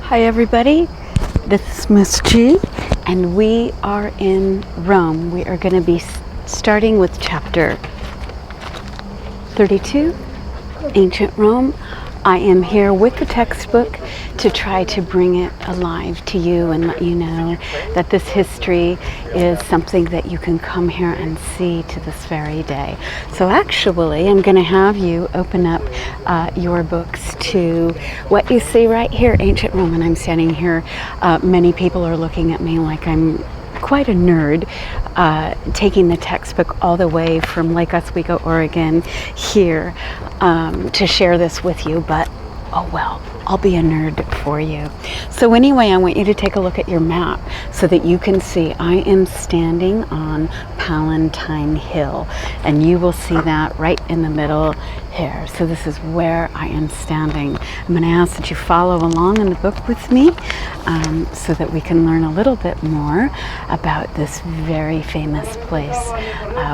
Hi everybody, this is Miss G, and we are in Rome. We are going to be starting with chapter 32, Ancient Rome. I am here with the textbook to try to bring it alive to you and let you know that this history is something that you can come here and see to this very day. So actually, I'm going to have you open up your books to what you see right here, Ancient Rome. And I'm standing here. Many people are looking at me like I'm quite a nerd, taking the textbook all the way from Lake Oswego, Oregon here to share this with you, but oh well, I'll be a nerd for you. So anyway, I want you to take a look at your map so that you can see I am standing on Palatine Hill, and you will see that right in the middle here. So this is where I am standing. I'm going to ask that you follow along in the book with me so that we can learn a little bit more about this very famous place,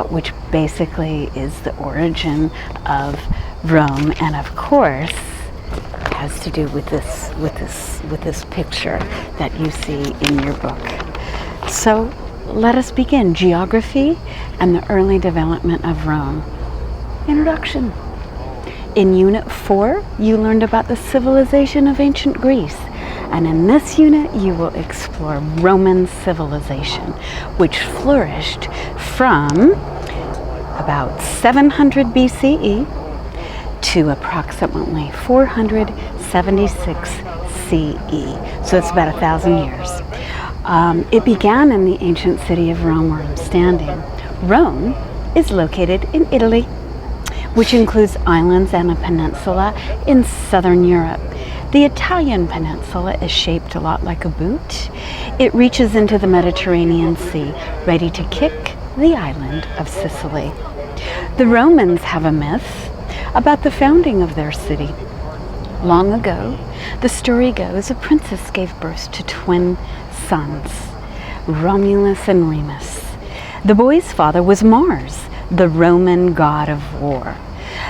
which basically is the origin of Rome, and of course has to do with this picture that you see in your book. So let us begin. Geography and the early development of Rome. Introduction. In Unit 4, you learned about the civilization of ancient Greece. And in this unit, you will explore Roman civilization, which flourished from about 700 BCE to approximately 476 CE. So it's about 1,000 years. It began in the ancient city of Rome, where I'm standing. Rome is located in Italy, which includes islands and a peninsula in southern Europe. The Italian peninsula is shaped a lot like a boot. It reaches into the Mediterranean Sea, ready to kick the island of Sicily. The Romans have a myth about the founding of their city. Long ago, the story goes, a princess gave birth to twin sons, Romulus and Remus. The boy's father was Mars, the Roman god of war.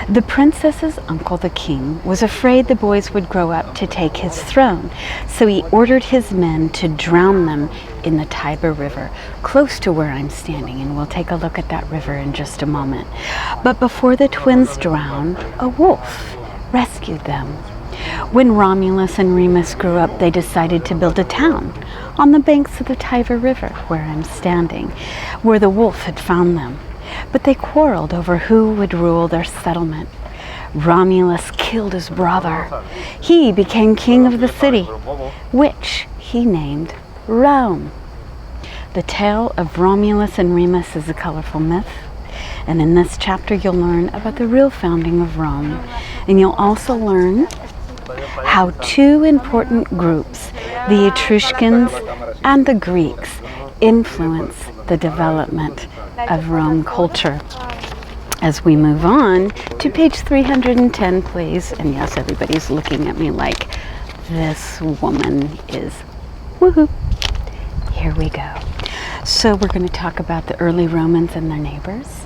The princess's uncle, the king, was afraid the boys would grow up to take his throne, so he ordered his men to drown them in the Tiber River, close to where I'm standing, and we'll take a look at that river in just a moment. But before the twins drowned, a wolf rescued them. When Romulus and Remus grew up, they decided to build a town on the banks of the Tiber River, where I'm standing, where the wolf had found them. But they quarreled over who would rule their settlement. Romulus killed his brother. He became king of the city, which he named Rome. The tale of Romulus and Remus is a colorful myth, and in this chapter you'll learn about the real founding of Rome, and you'll also learn how two important groups, the Etruscans and the Greeks, influence the development of Rome culture. As we move on to page 310, please, and yes, everybody's looking at me like this woman is woohoo. Here we go. So we're going to talk about the early Romans and their neighbors.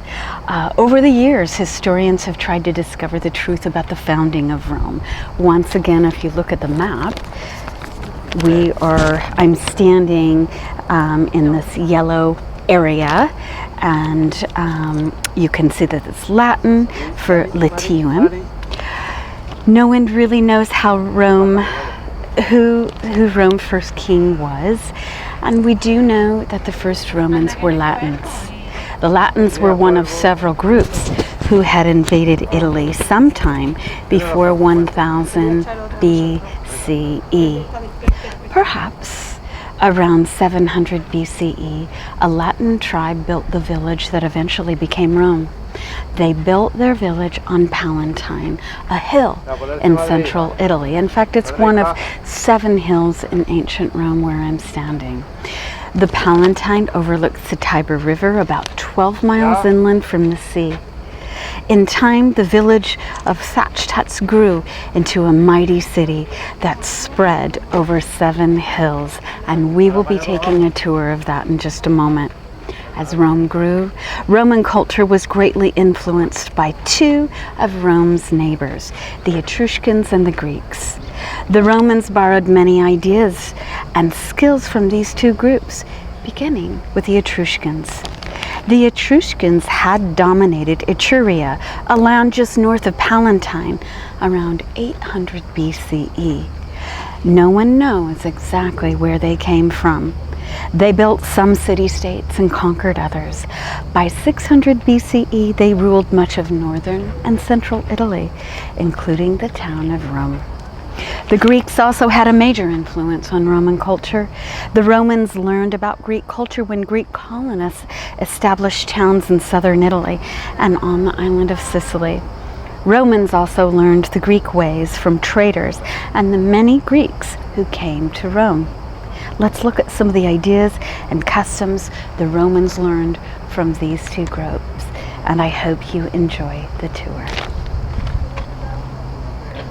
Over the years, historians have tried to discover the truth about the founding of Rome. Once again, if you look at the map, I'm standing in this yellow area, and you can see that it's Latin for Latium. No one really knows how who Rome's first king was, and we do know that the first Romans were Latins. The Latins were one of several groups who had invaded Italy sometime before 1000 BCE. Perhaps around 700 BCE, a Latin tribe built the village that eventually became Rome. They built their village on Palatine, a hill in central Italy. In fact, it's one of 7 hills in ancient Rome where I'm standing. The Palatine overlooks the Tiber River about 12 miles inland from the sea. In time, the village of thatched huts grew into a mighty city that spread over 7 hills, and we will be taking a tour of that in just a moment. As Rome grew, Roman culture was greatly influenced by 2 of Rome's neighbors, the Etruscans and the Greeks. The Romans borrowed many ideas and skills from these two groups, beginning with the Etruscans. The Etruscans had dominated Etruria, a land just north of Palatine, around 800 BCE. No one knows exactly where they came from. They built some city-states and conquered others. By 600 BCE, they ruled much of northern and central Italy, including the town of Rome. The Greeks also had a major influence on Roman culture. The Romans learned about Greek culture when Greek colonists established towns in southern Italy and on the island of Sicily. Romans also learned the Greek ways from traders and the many Greeks who came to Rome. Let's look at some of the ideas and customs the Romans learned from these two groups, and I hope you enjoy the tour.